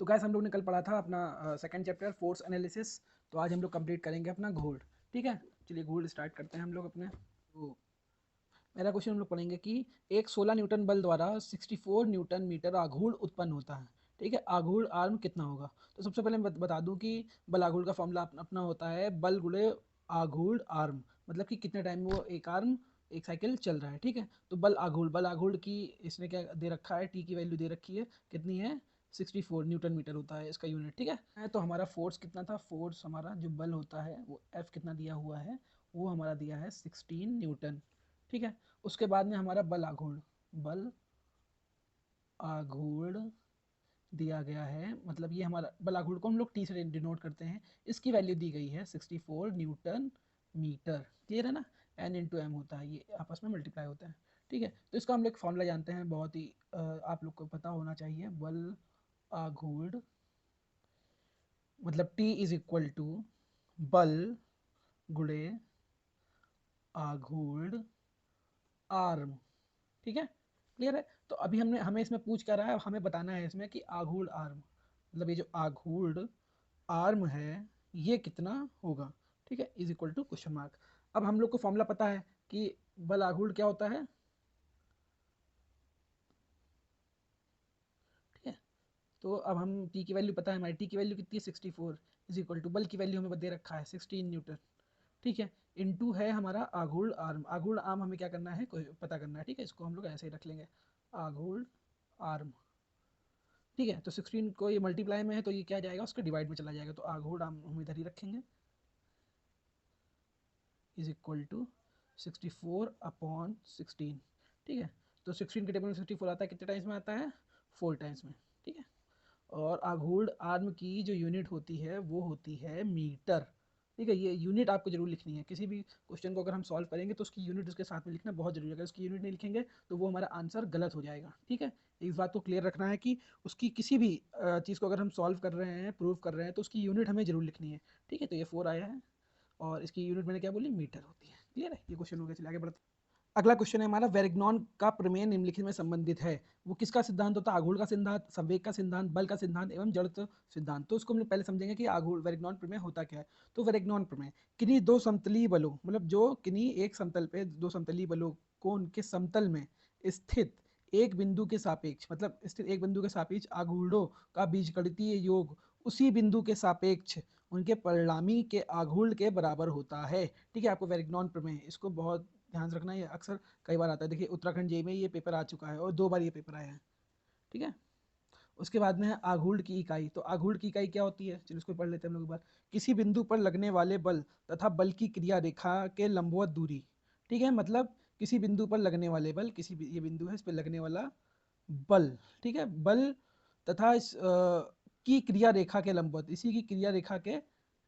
तो गैस हम लोग ने कल पढ़ा था अपना सेकंड चैप्टर फोर्स एनालिसिस। तो आज हम लोग कंप्लीट करेंगे अपना घूर्ण। ठीक है, चलिए घूर्ण स्टार्ट करते हैं हम लोग अपने। तो पहला क्वेश्चन हम लोग पढ़ेंगे कि एक 16 न्यूटन बल द्वारा 64 न्यूटन मीटर आघूर्ण उत्पन्न होता है। ठीक है, आघूर्ण आर्म कितना होगा? तो सबसे पहले मैं बता दूं कि बल आघूर्ण का फॉर्मूला अपना होता है बल गुणे आघूर्ण आर्म, मतलब कि कितने टाइम वो एक आर्म एक साइकिल चल रहा है। ठीक है, तो बल आघूर्ण की इसने क्या दे रखा है, टी की वैल्यू दे रखी है, कितनी है 64 न्यूटन मीटर होता है इसका यूनिट। ठीक है, तो हमारा फोर्स कितना था, फोर्स हमारा जो बल होता है वो एफ कितना दिया हुआ है, वो हमारा दिया है 16 न्यूटन। ठीक है, उसके बाद में हमारा बल आघूर्ण दिया गया है, मतलब ये हमारा बल आघूर्ण को हम लोग टी से डिनोट करते हैं। इसकी वैल्यू दी गई है 64 न्यूटन मीटर। क्लियर है ना, एन इंटू एम होता है, ये आपस में मल्टीप्लाई होता है। ठीक है, तो इसका हम लोग फॉर्मूला जानते हैं, बहुत ही आप लोग को पता होना चाहिए। बल आघूर्ण मतलब T इज इक्वल टू बल गुणे आघूर्ण आर्म। ठीक है, क्लियर है। तो अभी हमने हमें इसमें पूछ क्या रहा है, हमें बताना है इसमें कि आघूर्ण आर्म, मतलब ये जो आघूर्ण आर्म है ये कितना होगा। ठीक है, is equal to question mark. अब हम लोग को फॉर्मूला पता है कि बल आघूर्ण क्या होता है। ठीक है, तो अब हम टी की वैल्यू पता है, हमारी टी की वैल्यू कितनी है 64, इज इक्वल टू बल की वैल्यू हमें दे रखा है 16 न्यूटन। ठीक है, इनटू है हमारा आघूर्ण आर्म। आघूर्ण आर्म हमें क्या करना है, कोई पता करना है। ठीक है, इसको हम लोग ऐसे ही रख लेंगे, आघूर्ण आर्म। ठीक है, तो 16 को ये मल्टीप्लाई में है तो ये क्या जाएगा, उसके डिवाइड में चला जाएगा, तो आघूर्ण आर्म हम इधर ही रखेंगे, इज इक्वल टू 64/16। ठीक है, तो 16 के टेबल में 64 आता है, कितने टाइम्स में आता है, 4 टाइम्स में। ठीक है, और आघूर्ण आर्म की जो यूनिट होती है वो होती है मीटर। ठीक है, ये यूनिट आपको जरूर लिखनी है, किसी भी क्वेश्चन को अगर हम सॉल्व करेंगे तो उसकी यूनिट उसके साथ में लिखना बहुत जरूरी है। अगर उसकी यूनिट नहीं लिखेंगे तो वो हमारा आंसर गलत हो जाएगा। ठीक है, इस बात को क्लियर रखना है कि उसकी किसी भी चीज़ को अगर हम सॉल्व कर रहे हैं, प्रूव कर रहे हैं, तो उसकी यूनिट हमें जरूर लिखनी है। ठीक है, तो ये 4 आया है और इसकी यूनिट मैंने क्या बोली, मीटर होती है। क्लियर है, ये क्वेश्चन हो गया, चलिए आगे बढ़ते हैं। अगला क्वेश्चन है हमारा, वेरिग्नॉन का प्रमेय निम्नलिखित में संबंधित है। वो किसका सिद्धांत होता है, आघूर्ण का सिद्धांत, संवेग का सिद्धांत, बल का सिद्धांत एवं जड़त्व सिद्धांत। तो उसको हम पहले समझेंगे कि आघूर्ण वेरिग्नॉन प्रमेय होता क्या है। तो वेरिग्नॉन प्रमेय किन्हीं दो समतलीय बलों, मतलब जो किन्हीं एक समतल पे दो समतलीय बलों को उनके समतल में स्थित एक बिंदु के सापेक्ष, मतलब स्थित एक बिंदु के सापेक्ष आघूर्णों का बीजगणितीय योग उसी बिंदु के सापेक्ष उनके परिणामी के आघूर्ण के बराबर होता है। ठीक है, आपको वेरिग्नॉन प्रमेय इसको बहुत ध्यान से रखना है, ये अक्सर कई बार आता है। देखिए उत्तराखंड जेई में ये पेपर आ चुका है और 2 बार ये पेपर आया है। ठीक है, उसके बाद में है आघूर्ण की इकाई। तो आघूर्ण की इकाई क्या होती है, चलो इसको पढ़ लेते हैं हम लोग एक बार। किसी बिंदु पर लगने वाले बल तथा बल की क्रिया रेखा के लंबवत दूरी। ठीक है, मतलब किसी बिंदु पर लगने वाले बल, ये बिंदु है, इस पर लगने वाला बल। ठीक है, बल तथा इस की क्रिया रेखा के लंबवत, इसी की क्रिया रेखा के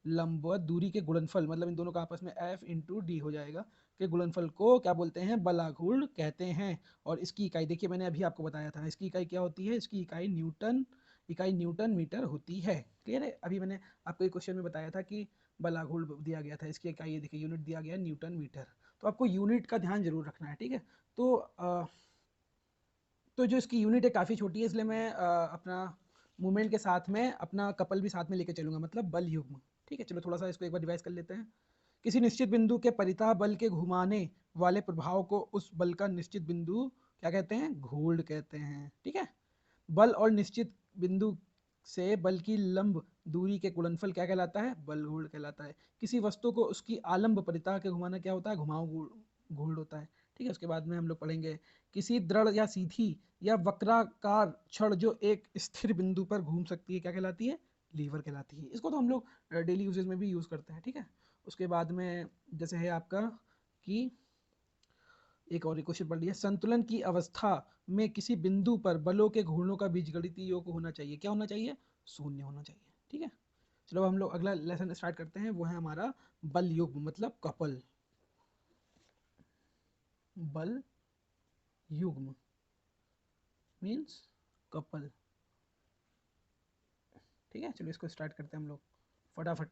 लंबवत दूरी के गुणनफल, मतलब इन दोनों का आपस में एफ इंटू डी हो जाएगा, के गुणनफल को क्या बोलते हैं, बलाघूर्ण कहते हैं। और इसकी इकाई देखिए मैंने अभी आपको बताया था, इसकी इकाई क्या होती है, इसकी इकाई न्यूटन मीटर होती है। क्लियर है, अभी मैंने आपको एक क्वेश्चन में बताया था कि बलाघूर्ण दिया गया था, इसकी इकाई देखिए यूनिट दिया गया न्यूटन मीटर। तो आपको यूनिट का ध्यान जरूर रखना है। ठीक है, तो जो इसकी यूनिट है काफ़ी छोटी है, इसलिए मैं अपना मूवमेंट के साथ में अपना कपल भी साथ में लेकर चलूंगा, मतलब बल युग्म। ठीक है, चलो थोड़ा सा इसको एक बार रिवाइज कर लेते हैं। किसी निश्चित बिंदु के परितः बल के घुमाने वाले प्रभाव को उस बल का निश्चित बिंदु क्या कहते हैं, घूर्ण कहते हैं। ठीक है, बल और निश्चित बिंदु से बल की लंब दूरी के गुणनफल क्या कहलाता है, बल घूर्ण कहलाता है। किसी वस्तु को उसकी आलंब परितः के घुमाना क्या होता है, घुमाव घूर्ण होता है। ठीक है, उसके बाद में हम लोग पढ़ेंगे किसी दृढ़ या सीधी या वक्राकार छड़ जो एक स्थिर बिंदु पर घूम सकती है क्या कहलाती है, लीवर कहलाती है। इसको तो हम लोग डेली यूजेज में भी यूज करते हैं। ठीक है, उसके बाद में जैसे है आपका कि एक और क्वेश्चन पढ़ लिया, संतुलन की अवस्था में किसी बिंदु पर बलों के घूर्णों का बीजगणितीय योग होना चाहिए, क्या होना चाहिए, शून्य होना चाहिए। ठीक है, चलो हम लोग अगला लेसन स्टार्ट करते हैं, वो है हमारा बल युग्म मतलब कपल। बल युग्म मीन्स कपल। ठीक है, चलो इसको स्टार्ट करते हैं हम लोग फटाफट।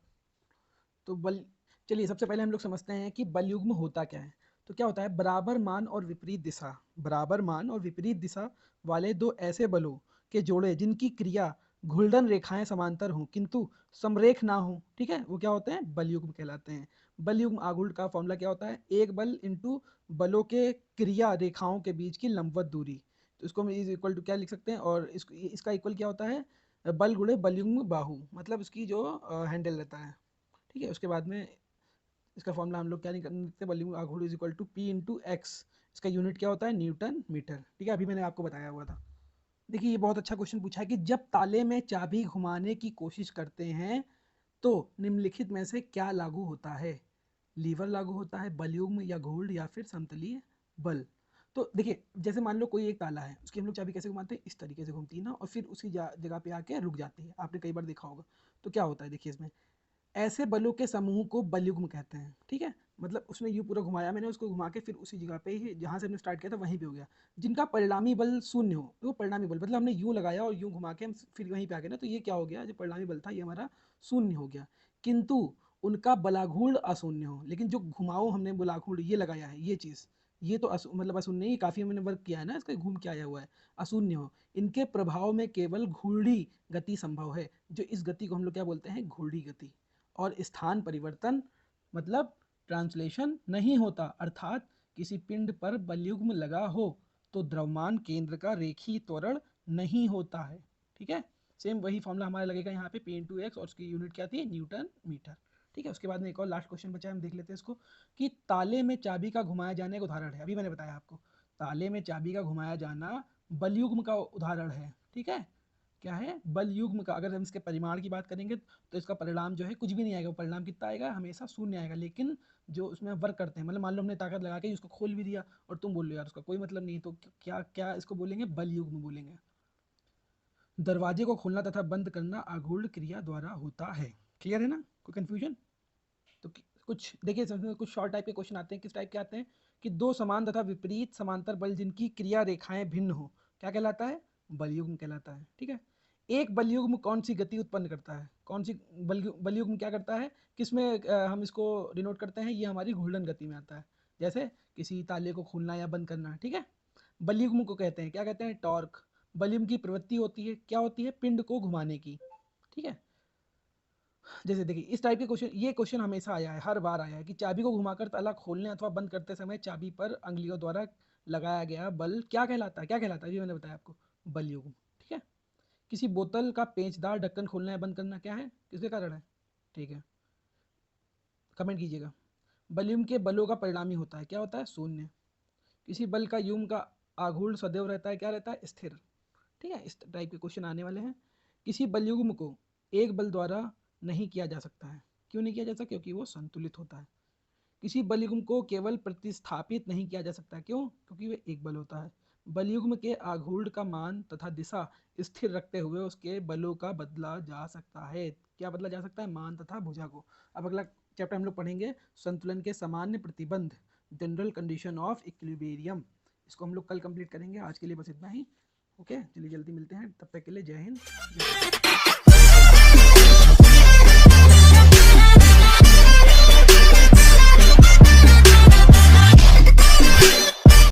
तो बल, चलिए सबसे पहले हम लोग समझते हैं कि बल युग्म होता क्या है। तो क्या होता है, बराबर मान और विपरीत दिशा, बराबर मान और विपरीत दिशा वाले दो ऐसे बलों के जोड़े जिनकी क्रिया घुल्डन रेखाएं समांतर हों किंतु समरेख ना हो, ठीक है, वो क्या होते हैं, बलयुग्म कहलाते हैं। बलयुग्म आघूर्ण का फॉर्मूला क्या होता है, एक बल इंटू बलों के क्रिया रेखाओं के बीच की लंबवत दूरी। तो इसको हम इज इक्वल टू क्या लिख सकते हैं, और इसका इक्वल क्या होता है, बल गुणे बलयुग्म बाहु, मतलब उसकी जो हैंडल रहता है, ठीक है। उसके बाद में इसका फॉर्मूला हम लोग क्या नहीं करते, बलयुग्म आघूर्ण is equal to P into X. इसका यूनिट क्या होता है, न्यूटन मीटर, ठीक है, अभी मैंने आपको बताया हुआ था। देखिए ये बहुत अच्छा क्वेश्चन पूछा है कि जब ताले में चाबी घुमाने की कोशिश करते हैं तो निम्नलिखित में से क्या लागू होता है, लीवर लागू होता है, बलयुग्म या घूर्णन या फिर समतलीय बल। तो देखिए जैसे मान लो कोई एक ताला है, उसकी हम लोग चाबी कैसे घुमाते हैं, इस तरीके से घूमती है ना, और फिर उसी जगह पे आके रुक जाती है, आपने कई बार देखा होगा। तो क्या होता है देखिए इसमें, ऐसे बलों के समूह को बलयुग्म कहते हैं, ठीक है। मतलब उसने यूं पूरा घुमाया, मैंने उसको घुमा के फिर उसी जगह पे ही जहां से हमने स्टार्ट किया था वहीं पे हो गया, जिनका परिणामी बल शून्य हो, तो वो परिणामी बल, मतलब हमने यूं लगाया और यूं घुमा के हम फिर वहीं पे आ गए ना, तो ये क्या हो गया, जो परिणामी बल था ये हमारा शून्य हो गया। किंतु उनका बलाघूर्ण अशून्य हो, लेकिन जो घुमाओ हमने बलाघूर्ण ये लगाया है, ये चीज, ये तो मतलब अशून्य ही, काफी हमने वर्क किया है ना, इसका घूम के आया हुआ है, अशून्य हो। इनके प्रभाव में केवल घूर्णी गति संभव है, जो इस गति को हम लोग क्या बोलते हैं, घूर्णी गति। और स्थान परिवर्तन मतलब ट्रांसलेशन नहीं होता, अर्थात किसी पिंड पर बलयुग्म लगा हो तो द्रव्यमान केंद्र का रेखीय त्वरण नहीं होता है, ठीक है। सेम वही फॉर्मूला हमारा लगेगा यहाँ पे, पी इंटू एक्स, और उसकी यूनिट क्या थी, न्यूटन मीटर, ठीक है। उसके बाद में एक और लास्ट क्वेश्चन बचा है, हम देख लेते हैं इसको, कि ताले में चाबी का घुमाया जाने का उदाहरण है, अभी मैंने बताया आपको ताले में चाबी का घुमाया जाना बलयुग्म का उदाहरण है, ठीक है। क्या है, बल युग्म का। अगर हम इसके परिमाण की बात करेंगे तो इसका परिणाम जो है कुछ भी नहीं आएगा, परिणाम कितना आएगा, हमेशा शून्य आएगा। लेकिन जो उसमें वर्क करते हैं, मतलब मान लो हमने ताकत लगा के उसको खोल भी दिया और तुम बोल रहे हो यार उसका कोई मतलब नहीं, तो क्या क्या इसको बोलेंगे, बल युग्म बोलेंगे। दरवाजे को खोलना तथा बंद करना आघूर्ण क्रिया द्वारा होता है, क्लियर है ना, कोई कंफ्यूजन। तो कुछ देखिए कुछ शॉर्ट टाइप के क्वेश्चन आते हैं, किस टाइप के आते हैं, कि दो समान तथा विपरीत समांतर बल जिनकी क्रिया रेखाएं भिन्न हो, क्या कहलाता है, बलयुग्म कहलाता है, ठीक है। एक बलयुग्म कौन सी गति उत्पन्न करता है, कौन सी बलयुग्म क्या करता है, किसमें हम इसको डिनोट करते हैं, ये हमारी घूर्णन गति में आता है, जैसे किसी ताले को खोलना या बंद करना, ठीक है। बलयुग्म को कहते हैं, क्या कहते हैं, टॉर्क। बलयुग्म की प्रवृत्ति होती है, क्या होती है, पिंड को घुमाने की, ठीक है। जैसे देखिए इस टाइप के क्वेश्चन, ये क्वेश्चन हमेशा आया है, हर बार आया है, कि चाबी को घुमाकर ताला खोलने अथवा बंद करते समय चाबी पर अंगुलियों द्वारा लगाया गया बल क्या कहलाता है, क्या कहलाता है, ये मैंने बताया आपको, बल युग्म, ठीक है। किसी बोतल का पेचदार ढक्कन खोलना या बंद करना क्या है, किसके कारण है, ठीक है, कमेंट कीजिएगा। बलयुग्म के बलों का परिणामी होता है, क्या होता है, शून्य। किसी बल का युग्म का आघूर्ण सदैव रहता है, क्या रहता है, स्थिर, ठीक है। इस टाइप के क्वेश्चन आने वाले हैं। किसी बलयुग्म को एक बल द्वारा नहीं किया जा सकता है, क्यों नहीं किया जा सकता, क्योंकि वो संतुलित होता है। किसी बलयुग्म को केवल प्रतिस्थापित नहीं किया जा सकता, क्यों, क्योंकि वह एक बल होता है। बलयुग्म के आघूर्ण का मान तथा दिशा स्थिर रखते हुए उसके बलों का बदला जा सकता है, क्या बदला जा सकता है, मान तथा भुजा को। अब अगला चैप्टर हम लोग पढ़ेंगे संतुलन के सामान्य प्रतिबंध, जनरल कंडीशन ऑफ इक्विलिब्रियम। इसको हम लोग कल कंप्लीट करेंगे, आज के लिए बस इतना ही। ओके, चलिए जल्दी मिलते हैं, तब तक के लिए जय हिंद, जय भारत।